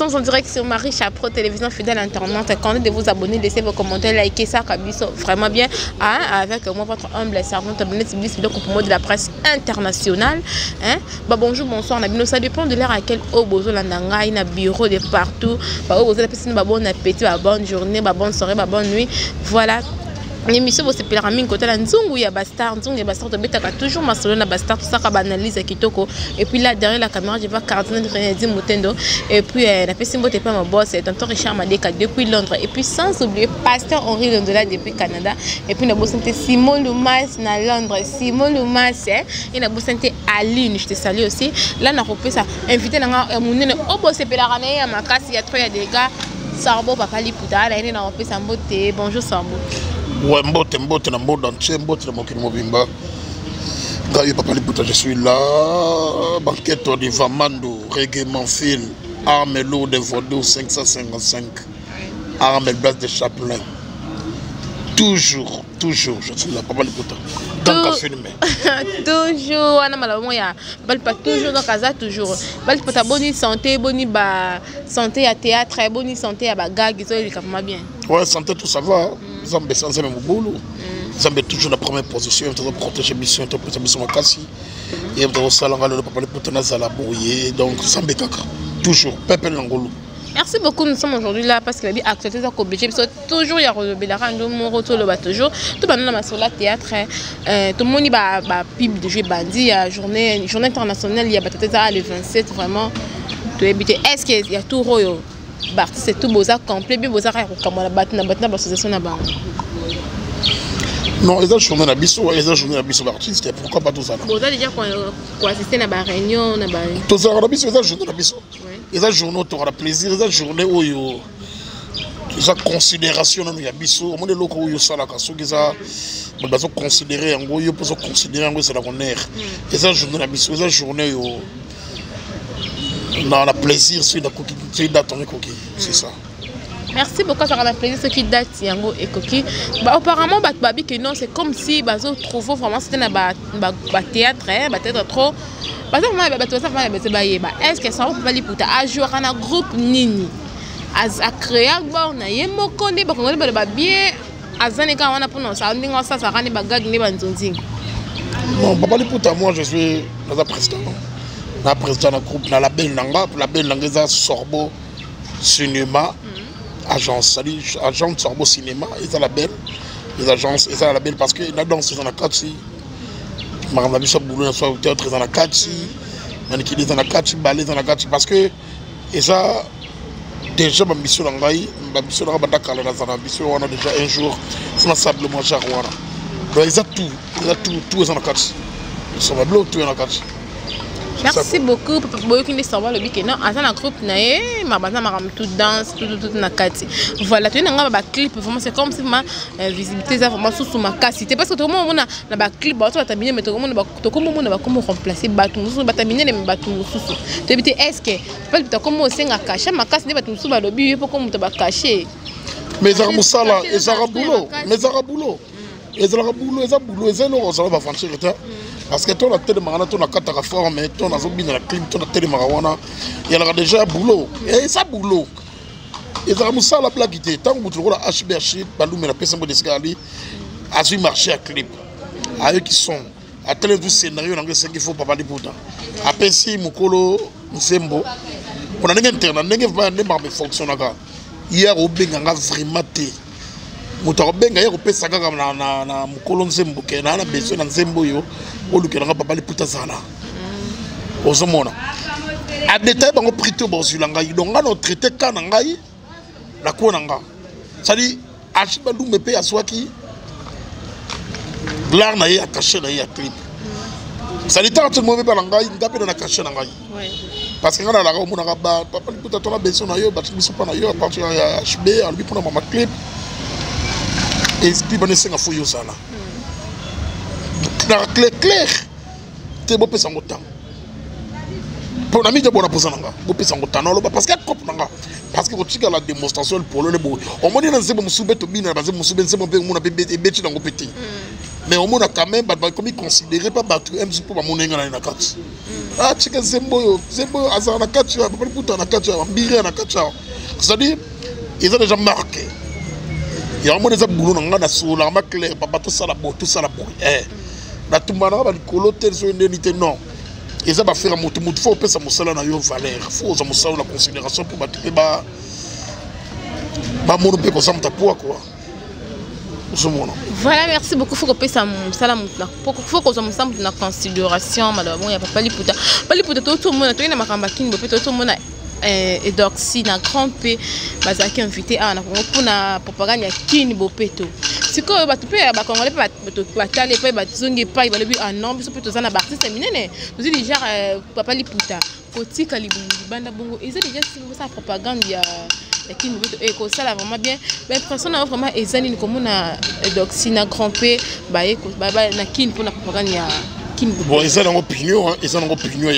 sommes en direct sur Marie Chapro, télévision fidèle internaute. Quand de vous abonner, laissez vos commentaires, likez ça, vraiment bien. Hein, avec moi, votre humble servante, de la presse internationale. Hein? Bah, bonjour, bonsoir. Ça dépend de l'heure à laquelle au besoin l'andanga, il y a bureau de partout. Bah, au besoin la bon appétit, bonne journée, bonne soirée, bonne nuit. Voilà. L'émission vous s'appelle Ramin côté la Nzungu ya Bastard, Nzungu ya Bastard, betaka toujours ma solo na Bastard, tout ça ka banalise kitoko. Et puis là derrière la caméra, je vois Cardinal René Mutendo. Et puis la personne qui pas mon boss, c'est tonton Richard Madeka depuis Londres. Et puis sans oublier Pasteur Henri Londola depuis Canada. Et puis na bossante Simon Lumas na Londres, Simon Lumas et na bossante Aline, je te salue aussi. Là na repé ça invité na monene au boss c'est Pelarane ya makasi ya trop ya des gars. Sarbo papa liputa, là il na repé ça mbote. Bonjour Sarbo. Ouais, mbote na monde entier, mbote na mokili mobimba. Gaïe papa liputa, je suis là. Banquette de Vamando, Reggae Manfil, Armelo de Vaudou 555. Armel Blas de Chaplin. Toujours, je suis là, papa liputa. Dans le filmé. Toujours, on a mal pas toujours dans casa toujours. Bal pas bonne santé, bonne santé à théâtre, bonne santé à bagag, ça il capable bien. Ouais, santé tout ça va. Zambé sans même boulot. Zambé toujours la première position, on doit protéger mission, on doit protéger mission Makasi. Et on doit salanga le papa liputa na zala bouillé. Donc Zambé kaka. Toujours peuple ngolo. Merci beaucoup, nous sommes aujourd'hui là parce que la vie actuelle est obligée. Toujours il y a mon retour toujours. Tout le monde sur la théâtre. Tout le monde va pib de jouer bandit. Il y a journée internationale. Il y a le 27 vraiment. Est-ce qu'il y a tout royo? C'est tout beau ça complet. Bien beau ça comme la batna l'association là-bas. Non, les journées na biso, les journées na biso artiste. Pourquoi pas tout ça? Vous allez dire qu'on assister à la réunion na ba. Tout ça na biso, les journées na biso. Les journées tu auras plaisir, les journées où il y a considération dans les biso, on est locaux où il y a ça la casse, ils ont considéré en gros, ils peuvent considérer en gros c'est la honneur. Les journées na biso, les journées où on a plaisir sur la coquille, c'est d'attendre coquille, c'est ça. Merci beaucoup, ça a plaisir ce qui date Yango et Koki. Apparemment, Babi que non, c'est comme si Bazo trouve vraiment c'était un théâtre, peut-être trop. Est-ce que ça va aller pour ta jouer un groupe Nini à créer un bon naïmo condé bien à Zanika on a pour nous ça on dit ça ça rend les bagages ne banzonzi. Non, papa liputa moi je suis dans président. La président du groupe dans la belle langue ça Sorbo cinéma. Agence Sorbo cinéma et ça la belle les agences et ça la belle parce que la danse dans la Katsi Madame Bishop Boulou soit au théâtre dans la Katsi Manikili dans la Katsi ballet dans la Katsi parce que et ça déjà ma mission dans Gaï ma mission dans Badaka la dans la mission on a déjà un jour c'est simplement Jarouara donc ils ont tout dans la Katsi ça va bloquer tout dans la Katsi. Merci beaucoup pour beaucoup qui ne savent le week-end. À un groupe naé, ma bande ma tout danse, tout na kati. Voilà, tu n'as pas clip vraiment c'est comme si ma visibilité est vraiment sous ma capacité parce que tout le monde on a na clip bah tu vas terminer mais tout le monde va comment remplacer batou sous va terminer les batou sous. Tu dis est-ce que peut-être comment on s'en cacher ma casse ne batou sous ba lobby pour comment tu vas cacher. Mais ça musala et ça boulot, mais ça boulot. Et ça boulot, ça non va franchir parce que toi la télé marana toi la carte forme toi la zombie dans la clim toi la télé marana il y a déjà boulot et ça boulot et ça musa la blague était tant que tu vois la HBH balou mais la personne de escalier a su marcher à clip à eux qui sont à télé du scénario dans ce qu'il faut pas parler pourtant à penser mukolo nsembo on a n'internet n'engage pas ne marche fonctionne là hier au benganga vraiment té moto benga ya kopesa kaka na mukolo nsembo ke na besoin na nsembo yo olukela papa liputa zala ozomona a détail bango prité bozula ngai donc nga no traité kana ngai la ko na nga ça dit achiba lumbe pe aswaki glar na ye attaché na ye clip ça dit tant mo be ba ngai ngape na caché na ngai parce que ngana la ko mona ba papa liputa to na besoin na yo ba biso pa na yo à partir ya HB albi pour na mama clip et ce qui va naître en fouille ça là. Clair, tu es beau pesant autant. Pour la mise de bonne position là, beau pesant autant. Non, parce que parce que tu as la démonstration pour le beau. On m'a dit dans ce moment soubet au bin, dans ce moment soubet c'est mon père mon appel bêti dans le petit. mais au moins quand même comme considéré pas battu MC pour mon ngana na kati ah chika zembo azana na kati ba puta na kati ba mbire na kati c'est-à-dire ils ont déjà marqué il y a mon des boulot na sola ma clair papa tout ça la bon na tumana ba likolo tel so indemnité non ils ont faire mutu faut pesa musala na yo valeur faut za musala la considération pour battre ba mon pe ko samta quoi voilà, merci beaucoup. Faut que ça faut que ça me na considération malheureusement il y a pas liputa tout le monde to ina makamba kin bope tout le monde et doxy na grand p bazaki invité à na pour na propagande ya kin bope to siko ba to pe ba congolais ba tale pe ba zongi pa ba lebi en nombre so peut na artiste minene nous dit genre papa liputa kotika libanda bongo ils ont déjà ça propagande ya qui nous et que ça là vraiment bien mais personne n'a vraiment ezani comme on a doxy na grand p ba na kin pour na propagande ya kin bon ils ont une opinion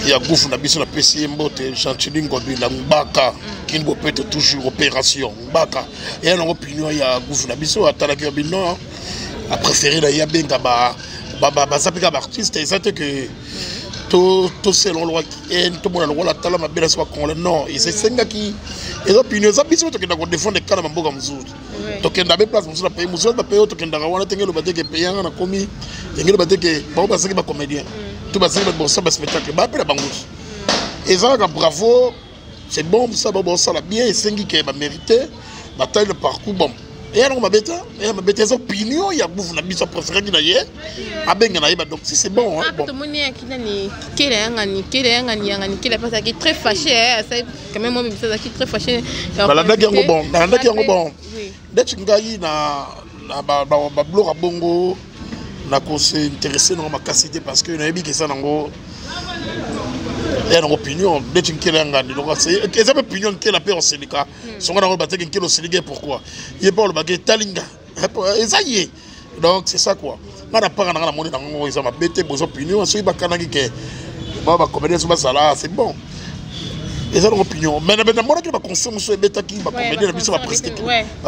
il y a gouffre na biso na PC mbote chantiling gobi na mbaka kin bo peut toujours opération mbaka et une opinion il y a gouffre na biso atala ki bino a préféré la ya benga ba sapika ba artiste et ça que tout selon loi et tout le monde la tala mabela soit congolais non et c'est senga qui et opinion ça biso to kenda ko défendre kana mboka mzuri to kenda be place mzuri pays mzuri ba pays to kenda wana tengelo bateke payanga na komi tengelo bateke ba basaki ba comédien tout basaki ba bossa ba spectacle ba pela bangusi et ça bravo c'est bon ça ba bossa la bien et sengi ke ba mériter bataille le parcours bon et alors ma bête ça opinion il y a beaucoup na biso préféré qui d'ailleurs abenga na yeba donc c'est bon hein bon tout le monde qui est pas qui très fâché ça quand même moi ça qui très fâché la daki yango bon d'être ngai na ba blog bongo na ko s'intéresser dans ma capacité parce que na yebi que ça nango et une opinion d'être qui est ngandi donc c'est ça opinion qui est la paix au Sénégal son gars ba teke qui au Sénégal pourquoi il est pas le baguette talinga et ça y est donc c'est ça quoi ngana pas na moni nango ils ont ma bête vos opinions so ba kanaki que ba comédien so ba sala c'est bon et ça une opinion mais na mona qui ba consommer so bête qui ba comédien na biso ba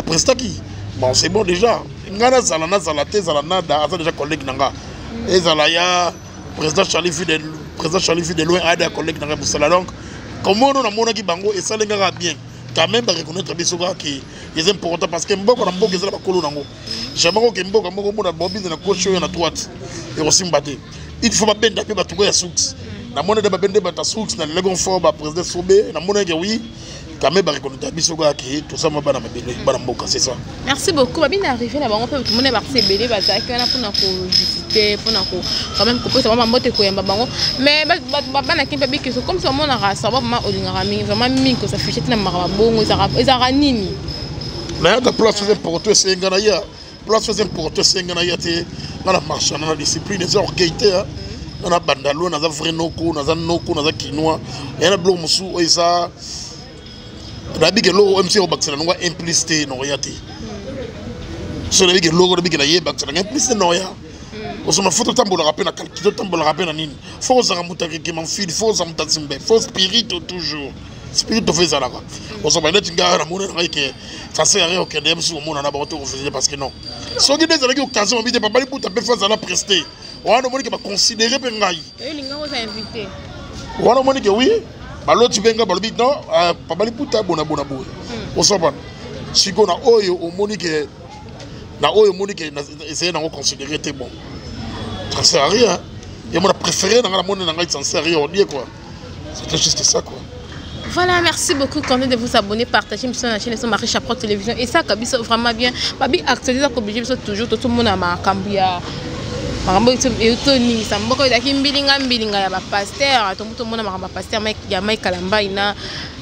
presta qui bon c'est bon déjà ngana zala na zala te zala nada ça déjà collègue nanga et zala ya président Charlie Fidel loin à des collègues dans le salon donc comment on a mon qui bango et ça les gars bien quand même reconnaître bisoga qui est important parce que mboko na mboko ezala bakolo nango jamais que mboko mboko mona bobi na gauche ou na droite et aussi mbaté il faut pas benda pe batungo ya soux na mona de bende bata soux na legon fort ba président Sobé na mona que oui quand même reconnaître bisoga qui tout ça mabana mabele bana mboka c'est ça merci beaucoup ba bien arrivé là bango pe tout monde marché belé ba za kana pour na ko visiter pour na ko quand même ko peut vraiment moté ko yamba bango mais ba na kimpe biki comme ça mon na rasa ba ma olingara mingi vraiment mingi ko ça fichette na mara bongo ezara nini mais la place faisait porter c'est ngana ya place faisait porter c'est ngana ya te na marche na discipline des orgueillité on a bandalo na za vrai noko na za kinois et na blog musu oisa rabi ke logo MC o baksana ngo implicité no yati so rabi ke logo rabi ke na ye baksana implicité no ya o so ma photo tambola rapena kalkito tambola rapena nini faut za mutake ke man fil faut za mutazimbe faut spirit toujours spirit of ça là o so ba net ngara na mona ke ça sert à rien que dem su mona na ba to refuser parce que non so ki des avec occasion bi de papa li puta pe faire la prester wana moni ke ba considérer pe ngai linga o sa invité wana moni ke oui baloti benga balobi non papa li puta bona boy o so bon siko na oyo o moni ke essayer de considérer t'es bon ça sert à rien et moi préféré dans la monnaie dans ça sert à rien on dit quoi c'était juste ça quoi. Voilà, merci beaucoup. Continuez de vous abonner, partager sur la chaîne Marie Chaprot Télévision et ça kabisa vraiment bien babi actualiser ko obligé toujours tout le monde a ma kambia makambo etoni samboko daki mbilinga ya ba pasteur tout le monde a pasteur ya Mike Kalamba ina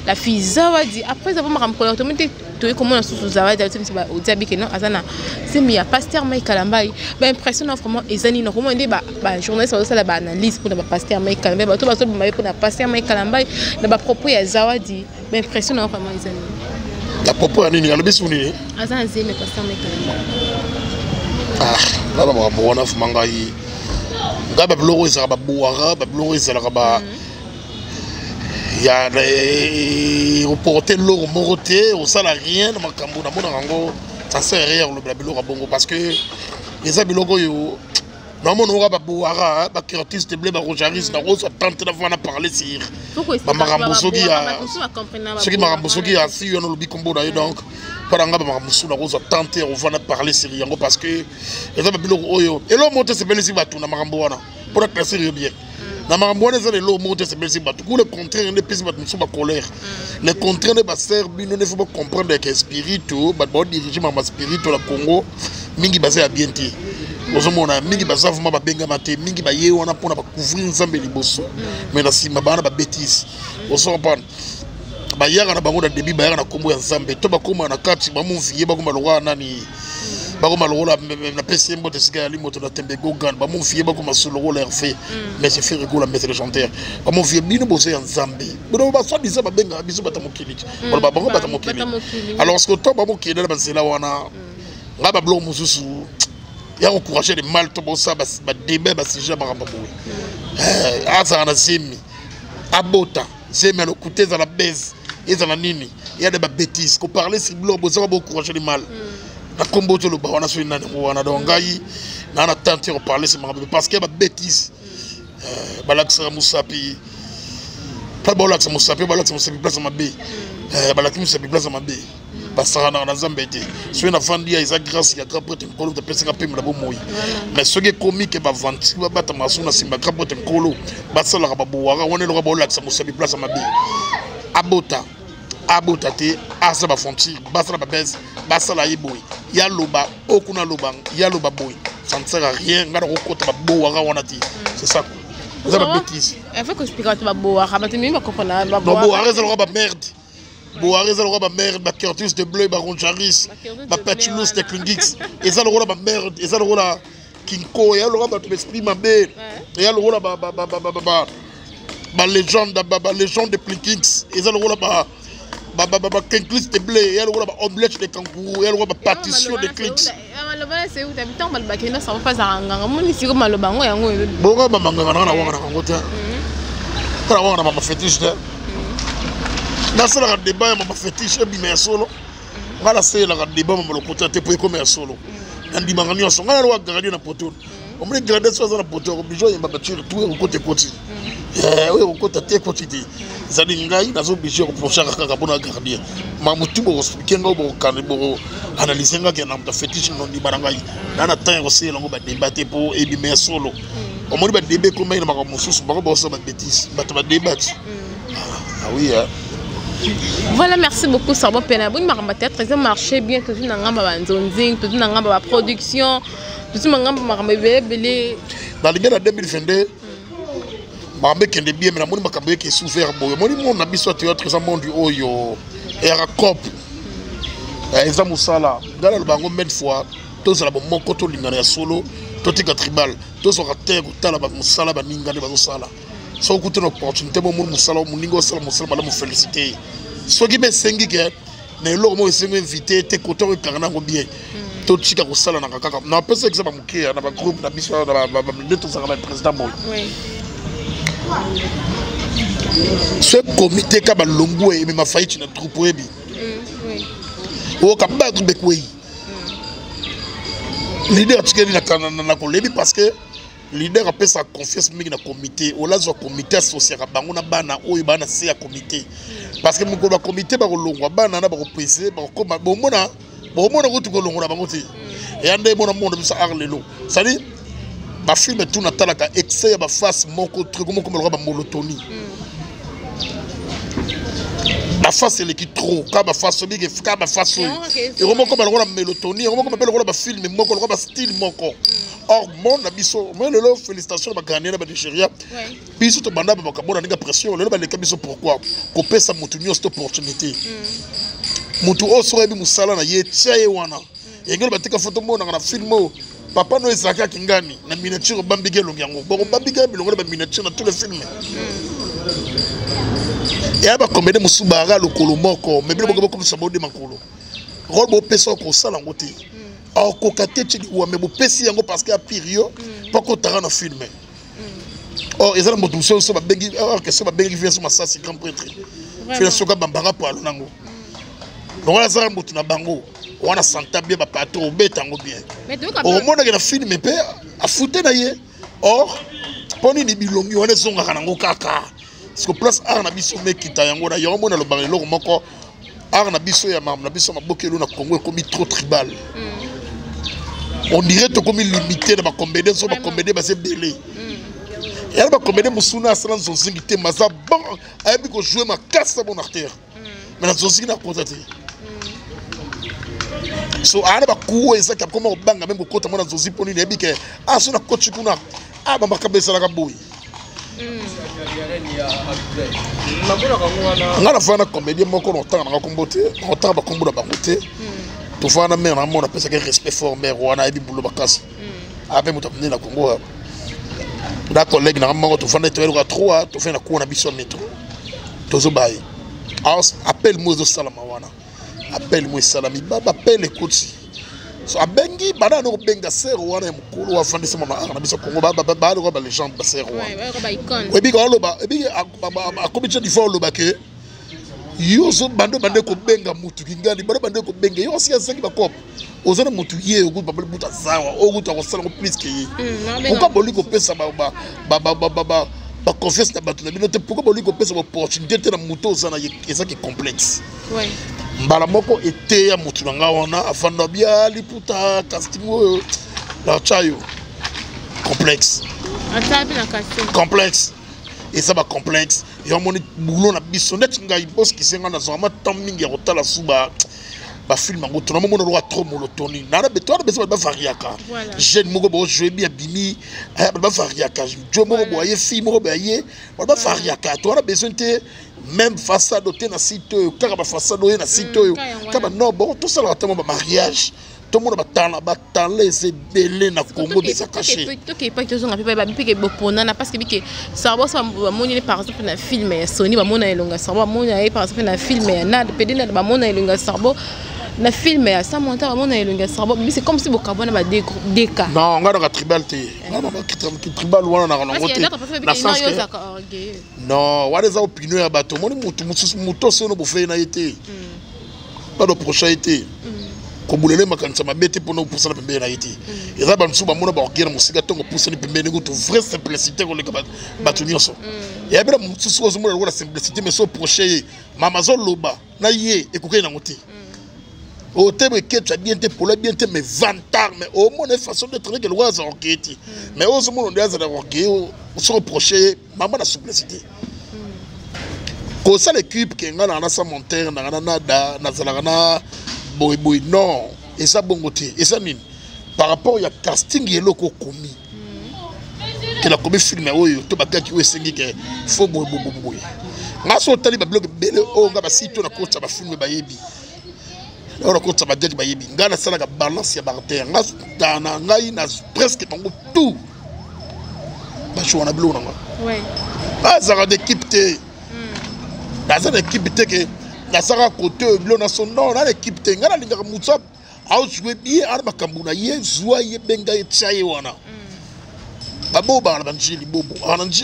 la fille Zawadi après avoir makambo tout le monde to comment sous Zawadi tout ba ozabi que non azana c'est mi ya pasteur Mike Kalamba ba impressionnant vraiment ezani no comment ndi ba journaliste ça la ba analyse pour ba pasteur Mike Kalamba ba to ba so ba pour na pasteur Mike Kalamba na ba propos ya Zawadi ba impressionnant vraiment ezani la propos nini ya lobisu nini azana zeme pasteur Mike Kalamba là on va voir mangai ngaba bloro ezala ba boara ba bloro ezala ba ya reporter loro moroté au sala rien na makambo na mona rango ça sert à rien le biloko bongo parce que les abiloko yo normalement on aura babouara ba artiste blé ba rojaris na rose tente d'avoir à parler sur ba marambosoki ya ce qui marambosoki ya si yo no lobi kombo na donc para nga ba marambosu na rose tente on va parler sur yango parce que les abiloko oyo et l'homme monte se belisi batu na marambo wana pour être sérieux bien na marambo wana ezali l'homme monte se belisi batu ku le contraire ne pesi batu so ba colère le contraire ne ba serbi ne faut pas comprendre que spirituel ba diriger ma spirituel la Congo mingi basé à bien ti ozomona mingi bazavuma babenga mate mingi baye wana pona ba couvrir nzambe liboso mais na sima bana ba bêtise ozomona ba yaka na bango na début ba yaka na kombo ya nzambe to ba koma na kati ba monvier ba koma lowa nani ba koma lowa na PCM bote sika ya limoto na tembe gogan ba monvier ba koma solo la RF mais c'est fait rigola maître légendaire ba monvier bino bozo ya nzambe bodo ba so disa ba benga biso batamokili ba bango batamokili alors ce que to ba mokili na ba zela wana ngaba blo mususu il y a encouragé les mal tout ça bah débat bah si jamais na zemi abota zemi le côté dans la baise et dans la nini il y a des bêtises qu'on parlait sur blog ça va encourager les mal na combo to le ba wana so nani wana donc ngai na na tenter de parler c'est parce qu'il y a des bêtises balaksa musapi pas balaksa musapi place ma bé balaksa musapi place ma bé basana na zambete so na fandi ya isa grâce ya kapote nkolo de pesa ka pemela bo moyi mais ce qui est comique ba vanti ba bata masuna simba kapote nkolo basala ka babuwaka wona lo ka bola ka musabi place ma bi abota te asa ba fonti basala ba base basala yiboy ya loba okuna loba ya loba boy ça ne sert à rien ngara ko kota ba buwaka wona ti c'est ça ça ba bêtise il faut que je explique ba buwaka ba timi ba comprendre ba buwaka ça lo ba merde Boaré, ça le roi ma merde, ma Curtis de Bleu, ma Ronjaris, ma Patulus de Klingix, et ça le roi ma merde, et ça le roi Kinko, et ça le roi ma esprit ma belle, et ça le roi ma légende de Klingix, et ça le roi ma Kinklis de Bleu, et ça le roi ma omelette de kangourou, et ça le roi ma partition de Klingix. C'est où t'habites en Malbakina, ça va pas à un mon ici comme le bango et un goût. Bon, ma mangana, on a ma fétiche. Dans ce débat, je suis fétiche et solo. Voilà, c'est le débat, je suis côté pour comme solo. Dans les magasins, on a le droit de garder la poteau. On me dit garder ça dans la poteau, on besoin de battre tout au côté côté. Oui, au côté côté. Zadingai, dans un obligé pour chaque cabana garder. Mamoutou, pour expliquer nos canaux, analyser un gars qui a fétiche non dit barangai. Dans la temps aussi, on va débattre pour éliminer solo. On me dit débat comme il m'a remonté sur le bord de la bêtise. On va débattre. Ah oui, voilà, merci beaucoup, Sarbo Penabou. Ça marché bien, tout le monde a zonzing, tout le monde a production, tout le monde a belé. Dans les gars de 2022, je suis bien, mais je suis souffert. Je suis théâtre, je suis Oyo, et à COP. Et ça, je suis là. Dans le bango, même fois, tous les gens qui sont solo, tous les tribal, tous les gens qui sont là, ils sont là. Si vous avez une opportunité, vous pouvez féliciter. Ce qui est invité, invité, tu es bien. Tu es un groupe, président. Ce comité qui a longu et ma faillite na troupe webi. O ka ba troupe kwei. Leader tikeli na kolebi parce que leader a sa confiance mingi na comité. O la zo comité associé ka bango na bana oyo bana se ya comité. Parce que mon comité ba kolongwa bana na ba ko pese ba ko ba mona ko tuko longo na bango ti. Et ande mona monde bisa arlelo. Ça dit ba film tout na talaka excès ba face moko truc comme le roi ba molotoni. La face c'est l'équipe trop quand ma face big et quand ma face et comment comme le roi mélotonie comment comme le roi ba film moko le roi ba style moko. Or mon abiso moi le félicitations ba gagner na ba Nigeria. Biso to banda ba kabona ninga pression le ba le kabiso pourquoi ko pesa mutu nyo cette opportunité. Mutu osore bi musala na ye tsaye wana. Et ngelo ba tika photo mona na film papa no ezaka kingani na miniature bambigelo ngango bon bambigelo bilongo ba miniature na tous les films. Et aba comédie musubara lokolo moko mais bilo boko ko sabode makolo. Robo peso ko sala ngote. Or ko kateti wa me bo pesi yango parce que a pirio poko tara na film. Or ezala moto so ba bengi or que so ba bengi vient sur ma sasi grand prêtre. Fait soka bambara pa nango. Donc la zara moto na bango. on a senti bien ba patron betango bien au monde que la film mais a fouté na ye or poni ni bilongi on est zonga kanango kaka parce que place art na biso mekita yango na yo mona lo barelo moko art na biso ya mam na biso mabokelo na Congo comme trop tribal on dirait to comme limité na ba comédien so ba comédien ba se belé et elle ba comédien musuna sans son singité maza bon a bi ko jouer ma casse bon artère mais na son singité na constaté so ana ba kuwa eza ka comme banga même ko ta mona zozi poni ne bi ke a so na coach kuna a ba makabesa la ka boy ngana fana comédien moko no tanga na kombote no tanga ba kombo na bangote to fana mère na mona pesa que respect fort mère wana ebi bulo bakasi ape muta na Congo da collègue na moko to fana to ka 3 to fana ko na biso metro to zo baye appelle moi zo salama wana appelle moi salami baba appelle coach so abengi bana no benga ser wana mukulu wa fandisa mama na biso Congo baba ko ba légende ba ser wana ba icône oui biko loba biko akobicha di fo loba ke yo so bando ko benga mutu kingani bando ko benga yo si asangi ba kop ozana mutu ye ogu ba buta zawa ogu to ko sala ko plus que ye pourquoi boli ko pesa ba confesse na batu na bino te pourquoi boli ko pesa opportunité na mutu ozana eza ki complexe ouais mbala moko ete ya mutu nga wana afanda bia liputa casting la chayo complexe atabi na casting complexe et ça va complexe et on moni boulot na biso net ngai boss ki senga na zama tam mingi ya kotala suba ba film ngo to na mona ro trop monotoni na beto na beso ba variaka jeune moko bo jouer bien bimi ba variaka jo moko bo ye film moko ba ye ba variaka to na besoin te même façade te na site kaka ba façade na site kaba no bon tout ça la tellement ba mariage tout le monde va t'enlever ces belés na Congo de sa caché. Tout qui est pas que on a fait ba pique bopona parce que ça va ça moni par exemple na film Sony ba mona elonga sarbo mona par exemple na film na PD na ba mona elonga sarbo na film ya ça monta ba mona elonga sarbo mais c'est comme si bokabona ba deka. Non, on a la tribal te. Non, tribal wana na ngote. Na sens que non, wa les opinions ya bato moni mutu so no bofé na été. Pas de prochain été. Kobulele makanisa mabete pona pour ça pembe na été et ça bantu ba mona ba okira musika tongo pour ça ni pembe ngo to vraie simplicité ko le batu nyonso et abira mutu so zo mona la simplicité mais so prochain mama zo loba na ye ekoke na ngote o tebe que tu as bien te pour bien te mais vantar mais au moins façon de traiter le roi za oketi mais au zo mona ndaza na okeo so prochain mama na simplicité ko ça l'équipe qui ngana na sa monter na nada na zalaka na boy non et ça bon côté et ça mine par rapport il y a casting yelo ko komi que la commis film oyo to bakaki we sengi ke fo boy nga so tali ba blog bele o nga ba sito na ko ba film ba yebi ora ko ba judge ba yebi nga na sala ka balance ya barter nga dana ngai na presque bango tout ba chou na blo na ouais ba za d'équipe te dans une équipe te que na saka côté blo na son nom na l'équipe te ngana linga mutsa au jouer bien arma kambuna ye zwa ye benga ye tsaye wana babo ba na banjili bobo ananji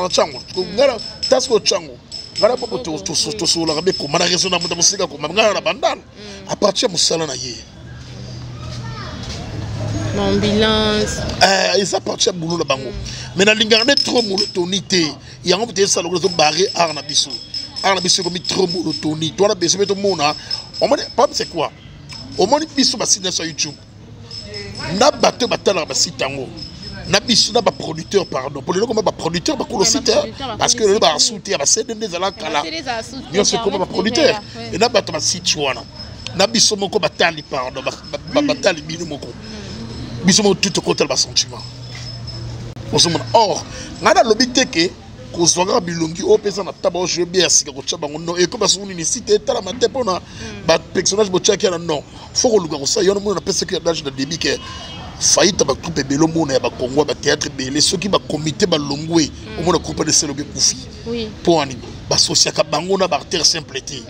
chango ngara tasko chango ngara bobo to so la be ko mana raison na muta musika ko ngara na bandana à partir musala na ye ambulance et ça partir boulot na bango mais na linga ne trop monotonité yango peut ça le barrer arna biso on a besoin de trop monotone. Toi, on a besoin de mona. On m'a dit, c'est quoi? On m'a dit, biso ba site sur YouTube. Na bateau batala ba site tango. Na biso na ba producteur pardon. Pour le comment ba producteur ba ko le site parce que le ba soutenir ba c'est des ala kala. Bien c'est comme ba producteur. Et na bateau ba site wana. Na biso moko batali pardon ba batali binu moko. Biso mo tout côté ba sentiment. Or, ngana lobité que kozwaka bilongi o pesa na taba je bien sika ko tshaba ngono e ko basuni ni site tala mate pona ba personnage bo tshaki na non faut ko luka ko sa yona mona pesa que d'âge de début que faillite ba coupe belo mona ya ba Congo ba théâtre belé ceux qui ba comité ba longwe o mona coupe de selobe kufi oui pour ani ba sociaka bango na ba artiste simple té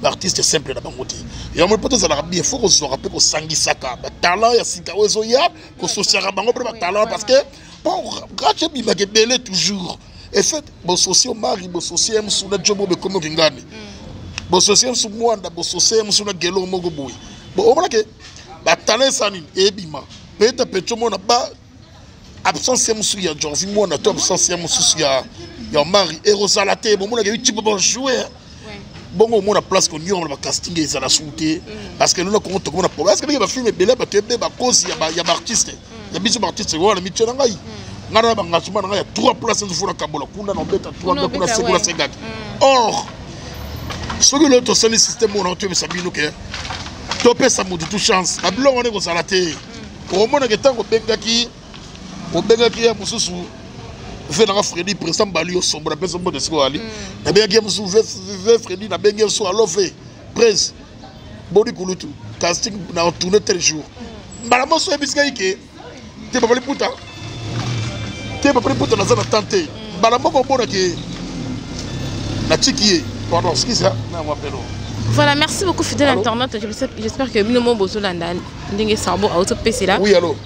ba artiste simple na bango té ya mo poto za la bien faut ko so rappeler ko sangisaka ba talent ya sika ozo ya ko sociaka bango ba talent parce que bon gratte bima ke belé toujours. Et fait, bon social mari, bon social sous la job de comme Kingani. Bon social sous moi, bon social sous la gelo mogoboui. bon on voit que ba talent sani ebima peut-être petit mon ba absence musu ya Jovi mon na top absence musu ya mari et Rosalate bon mon a eu petit peu jouer bon on a place qu'on y a casting et ça la souté parce que nous on compte comme parce que il va film belé ba tebe ba cause ya artiste ya biso artiste wala miche na ngai ngana ba ngachuma na ngai 3 places de fona kabola kuna na beta 3 kuna segura segaki or ce que l'autre c'est le système on a tué sabino que topé ça mo tout chance na bilongo ne ko salate au mona que tango bengaki ya mususu fait dans Freddy président Bali au sombre la personne de ce ali na bien game sous Freddy na bien game sous alors fait presse body kulutu casting na tourner tel jour mbala mo so ebiska ike te ba puta na zona tante mbala mo ko bona ke na tiki pardon ce qui ça na moi pelo. Voilà, merci beaucoup fidèle internaute. J'espère que Binomo Bozolanda ndenge sabo auto PC là. Oui allô.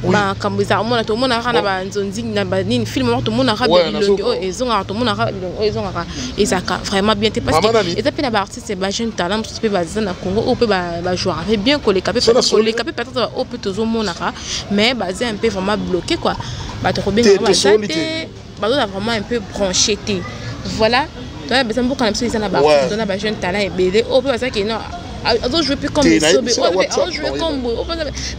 Ba kambuza mona to mona kana ba nzonzi na ba nini film to mona ka bilongi o ezonga to mona ka bilongi o ezonga ezaka vraiment bien te parce que et puis na ba artiste ba jeune talent to pe ba zana Congo o pe ba joueur avec bien collé capé peut-être o peut toujours mona ka mais ba un peu vraiment bloqué quoi ba to bien ba vraiment un peu branché té voilà toi besoin beaucoup quand même na ba artiste na ba jeune talent et belé o pe ça que non alors je veux plus comme les sobé je veux comme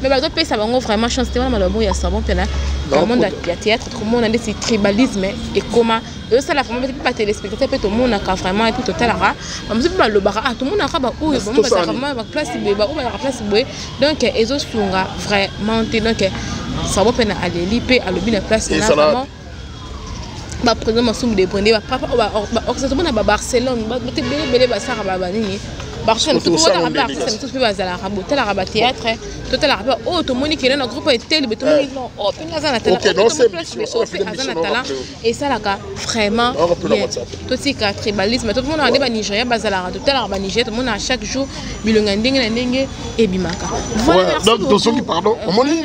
mais bah d'autres ça va vraiment chance c'est vraiment il y a ça bon là dans le monde de théâtre tout le monde a des tribalisme et comment et ça la vraiment pas téléspectateur tout le monde a vraiment et tout total là mais c'est pas le bar tout le monde a ba ou bon ça vraiment ba place ba ou ba place donc les autres sont vraiment donc ça va peine aller liper à le bien place là vraiment ba président Massoum de prendre ba papa tout le monde a Barcelone ba belé ba ça ba nini Barcelone tout le monde a artiste tout peut bazala rabo tel arabe théâtre total arabe oh to moni qui est dans groupe tel mais tout le monde oh puis ça na talent et ça là vraiment tout c'est que tribalisme tout le monde a des Nigeria bazala total arabe Nigeria tout le monde a chaque jour bilonga ndenge et bimaka voilà donc dans ce qui pardon moni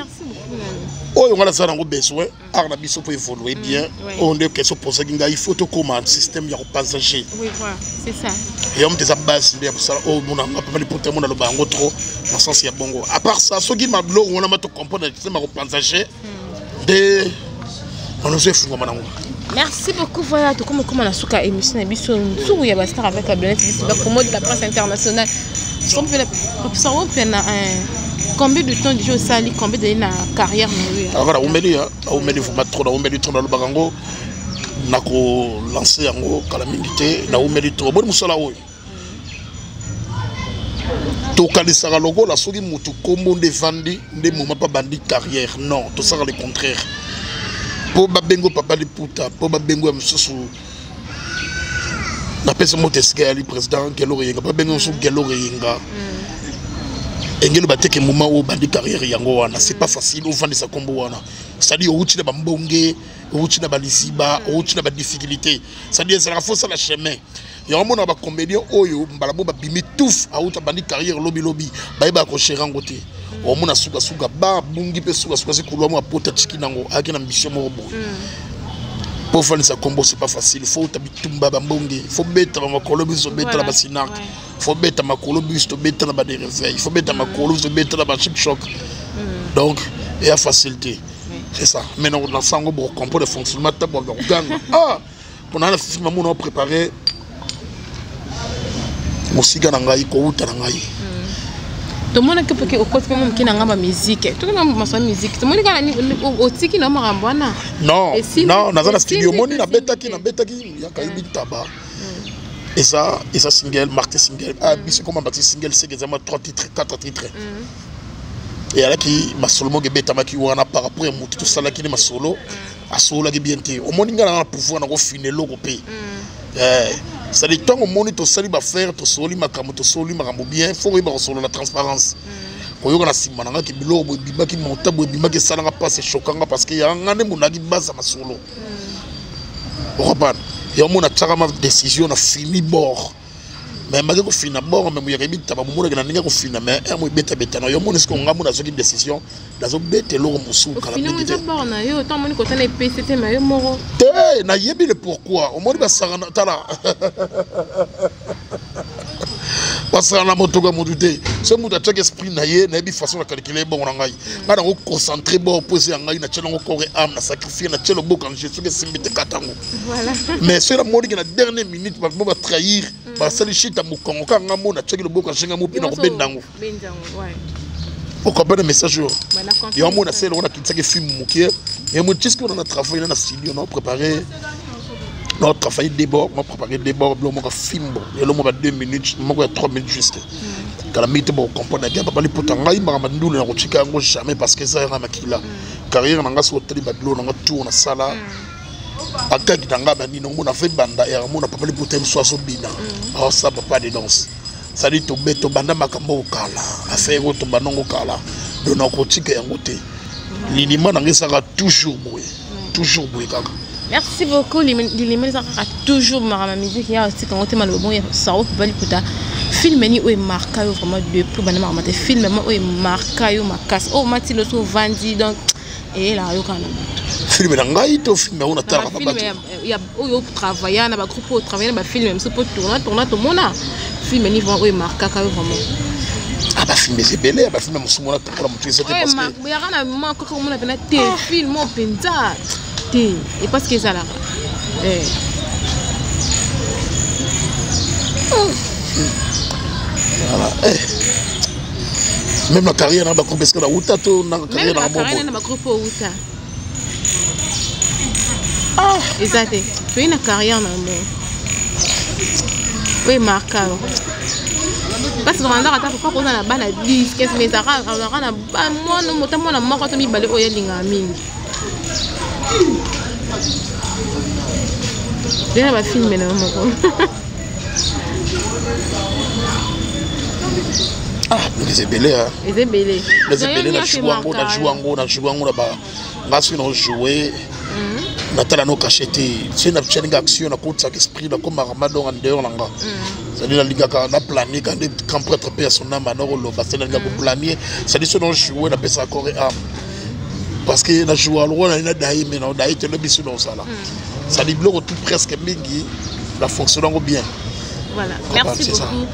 oh on a ça dans besoin arna biso pour évoluer bien on est question pour ça il faut to comment système ya passager oui voilà c'est ça et on te ça base bien pour ça oh mon a pas mal pour tout le monde le bango trop dans sens ya bongo à part ça ce qui m'a bloqué on a ma to comprendre système ya passager de on nous fait fou manango. Merci beaucoup voilà tout comme on a souka émission na biso sou ya bastar avec la Blanette Biso pour mode de la presse internationale on peut la combien de temps déjà au sali combien d'années na carrière na voilà on me dit faut pas trop on me dit trop dans le bagango nako lancer yango kala milité na on me dit trop bon musala oyo to kalisaka logo la soki mutu kombo ndefandi nde moma pa bandi carrière non tout ça le contraire po babengo papa de puta po babengo ya msusu na pesa moteska ali président Gelore Yenga pa bengo so Gelore Yenga engelo bateke moment où bandi carrière yango wana c'est pas facile au vendre sa combo wana c'est-à-dire outi na bambonge outi na balisiba outi na ba difficulté c'est-à-dire ça la force la chemin ya mona ba comédien oyo mbala bo ba bimi touf outa bandi carrière lobby ba ba ko cherango te o mona suka ba bungi pe suka se kulwa mo apota chiki nango akina mission mo bo pour faire ça combo c'est pas facile faut tabitumba bambonge faut beta ma kolobi so beta la basinak faut beta ma kolobi so beta la ba de réveil faut beta ma kolobi so beta la ba chip choc donc il y a facilité c'est ça maintenant on a sango pour comprendre le fonctionnement de l'organe on a le film on a préparé musique na ngai ko uta na ngai tout le monde qui au côté même qui n'a pas musique tout le monde ma musique tout le monde qui au tiki na marambwana non dans la studio moni na beta ki ya kaibi taba et ça single marqué single biso comme marqué single c'est exactement 3 titres 4 titres et là qui ma solo mo beta ma ki wana par rapport à mutu tout ça là qui ma solo a solo qui bien té au moni ngana pouvoir na ko finir logo pe ça dit tant au monde to sali ba faire to soli makambo to soli makambo bien faut ba solo la transparence ko yo na simana ngaki bilobo bibaki montabo bibaki sala nga passe choquant parce que ya ngane munaki basa masolo et on a tchaka ma décision na fini bord mais malgré ko fina bord mais ya kebi taba mo na ninga ko fina mais mo beta na yo mo nesko ngamu na zo ki décision na zo bete lo musu kala bidite bord na yo tant moni ko tana PCT mais yo moro na yebi le pourquoi o moni ba sara tala parce que na moto ga modute ce muta check esprit na ye na bi façon de calculer bon na ngai nga na ko concentrer bon poser ngai na tchelongo corps et âme na sacrifier na tchelo bo quand Jésus que simbite katango voilà mais c'est la mode qui na dernière minute va trahir parce que shit à mukongo ka ngamo na check le bo quand chenga mo pina ko bendango ouais vous comprenez le message il y a un monde assez on a quitté que film mokier et mon disque on a travaillé dans la studio on a préparé notre travail d'abord on a préparé d'abord le moment film et le moment 2 minutes le moment 3 minutes juste quand la mite bon comprendre bien papa les potanga il m'a mandou na kochika ngo jamais parce que ça ira makila carrière nanga so teli badlo nanga tour na sala akaki tanga bani no mona fait banda et mona papa les potanga so so bina oh ça papa de danse ça dit to beto banda makambo kala affaire to banongo kala do na kochika yango te linima nanga saka toujours boy kaka. Merci beaucoup. Les ça toujours ma musique. Il y a aussi quand on te mal bon, ça au pas l'écouter. Film ni où est marqué vraiment depuis banama ma film où est marqué ma casse. Oh mati le so vandi donc et là yo quand film na ngai to film on a tara pas il y a au travailler na ba groupe au travailler na ba film même c'est pour tourner tout mona film ni où est marqué vraiment. Ah bah film c'est belé bah film musumona pour la montrer c'était parce que il y a un moment quand on a peine film au penza et parce que ça là voilà même la carrière na ba ko parce que la uta to na carrière na carrière na ba groupe uta ah exact tu une carrière na mo oui marquant parce que on a rattrapé pas qu'on a la balle 10 15 mais ça on a na moi no motamo na moko to mi balé oya linga mingi bien va filmer là mon ah mais c'est belé hein c'est belé mais c'est belé na jouango na ba ngasi no jouer na tala no cacheté c'est na chaîne action na côté sac esprit na comme Ramadan en dehors nanga ça dit la liga ka na planier quand des camp prêtre personnel na no lo ba c'est na liga pour planier ça dit non jouer na pesa corps et âme parce que na jouer alors on a daï mais on daï te le bisu dans ça là ça dit bloque tout presque mingi la fonctionnant bien. Voilà, merci beaucoup.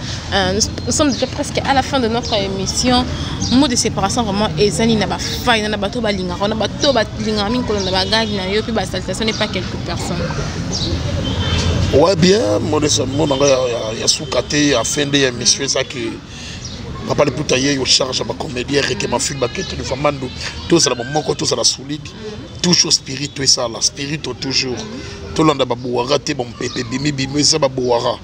Nous sommes déjà presque à la fin de notre émission. Mot de séparation vraiment ezani na ba faille na ba to ba linga na ba to ba linga min ko na ba gag na yo puis ba salutation n'est pas quelques personnes. Ouais bien, moi de ça mon ya soukate à fin de émission ça que papa le poutailler yo charge ba comédien que ma fille ba kete de famando tout ça la moko tout ça la solide toujours spirituel ça la spirituel toujours tout le monde ba boara te bon pépé bimi ça ba boara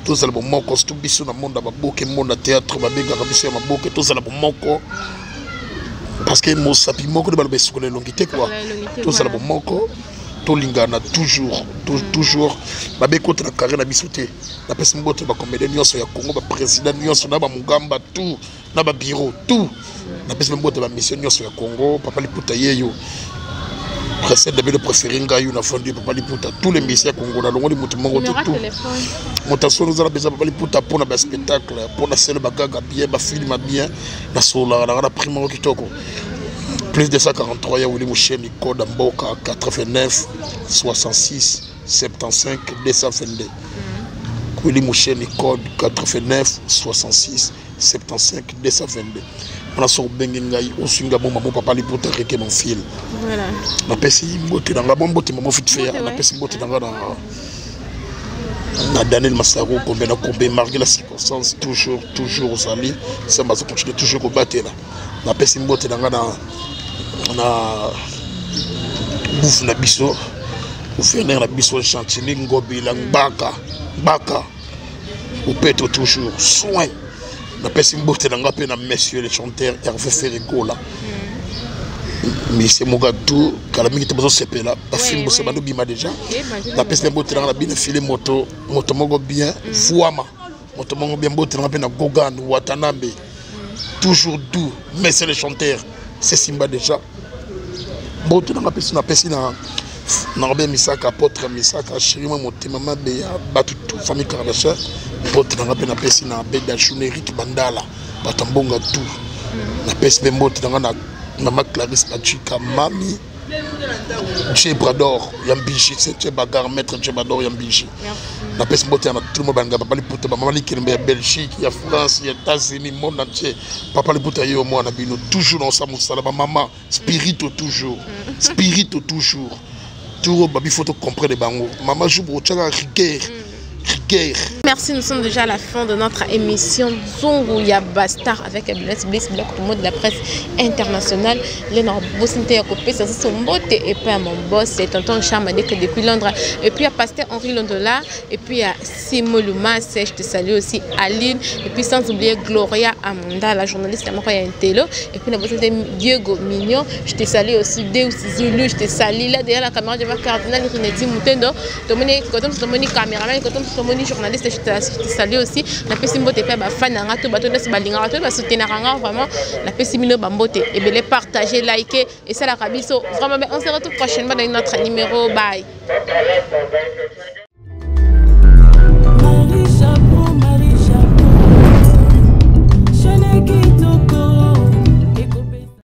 tout ça le moko tout biso na monde ba boke monde théâtre ba benga biso ma boke tout ça le moko parce que mo sapi moko de ba beso ko longité quoi tout ça le moko to lingana toujours ba beko na carrière na bisoté na pesa mbote ba comédien nyonso ya Congo ba président nyonso na ba mugamba tout na ba bureau tout na pesa mbote ba mission nyonso ya Congo papa liputa yeyo précède de préférer ngayu na fondu papa liputa tous les missions Congo na longo di mutu mongo tout mutation nous a besoin papa liputa pour na ba spectacle pour na scène ba gaga bien ba film bien na sola na primo kitoko. Plus de 143, il y a Willy Mouchen, code Mboka 89 66 75 222. Willy Mouchen, code 89 66 75 222. On a sur Bengengaï, au Singamo, maman, papa, les potes, avec mon fil. Voilà. On a passé une beauté dans la bonne beauté, maman, fit faire. On a passé une beauté dans la Daniel Massaro, combien malgré la circonstance, toujours aux alliés, ça m'a continué toujours au battre là. On a passé une beauté dans la. On a bouffe na biso gouverneur na biso Chantini Ngobi la baka au pétro toujours soin na pesi mbote na ngape na messieurs les chanteurs Hervé Ferrigo là mais c'est Mogatu kala mingi te bozo sepela ba film bosse bando bima déjà na pesi mbote na bina filer moto mongo bien fuama moto mongo bien mbote na ngape na Gogan Watanabe toujours doux mais c'est les chanteurs c'est Simba déjà bon tu n'as pas na bien misaka apôtre misaka chéri moi motema mabe ya batu famille Kardashian bon tu n'as pas na pesi na beda Eric Bandala batambonga tout na pesi bembo tu na Maman Clarisse Pachika mami Tchébrador, Yambichi, c'est Bagar, maître Tchébrador, Yambichi. La peste mbote, tout le monde a papa les poutres, maman qui est Belgique, il y a France, il y a États-Unis, monde entier. Papa les poutres, il y a au moins, toujours ensemble, maman, spirit toujours. Spirit toujours. Tout il faut comprendre les bangos. Maman joue pour rigueur. Merci, nous sommes déjà à la fin de notre émission Zungu Bastar avec Blaise Bliss, bloc de la presse internationale. Les Boss Intercopé, ça c'est son botte et puis à mon boss, c'est tonton Charme depuis Londres. Et puis à Pasteur Henri Londola, et puis à Simo Luma, je te salue aussi Aline, et puis sans oublier Gloria Amanda, la journaliste à Mokoya Intello, et puis la boss Diego Mignon, je te salue aussi Deus Zulu, je te salue là derrière la caméra de ma cardinal Rineti Moutendo, Dominique, quand on se monite caméraman, quand on se monite journaliste, je te salue aussi. La Pessimbo te fait fan à tout bateau de ce balinga, tout va soutenir vraiment la Pessimino Bambote et bien les partager, liker et ça la rabisso. Vraiment, on se retrouve prochainement dans notre numéro. Bye.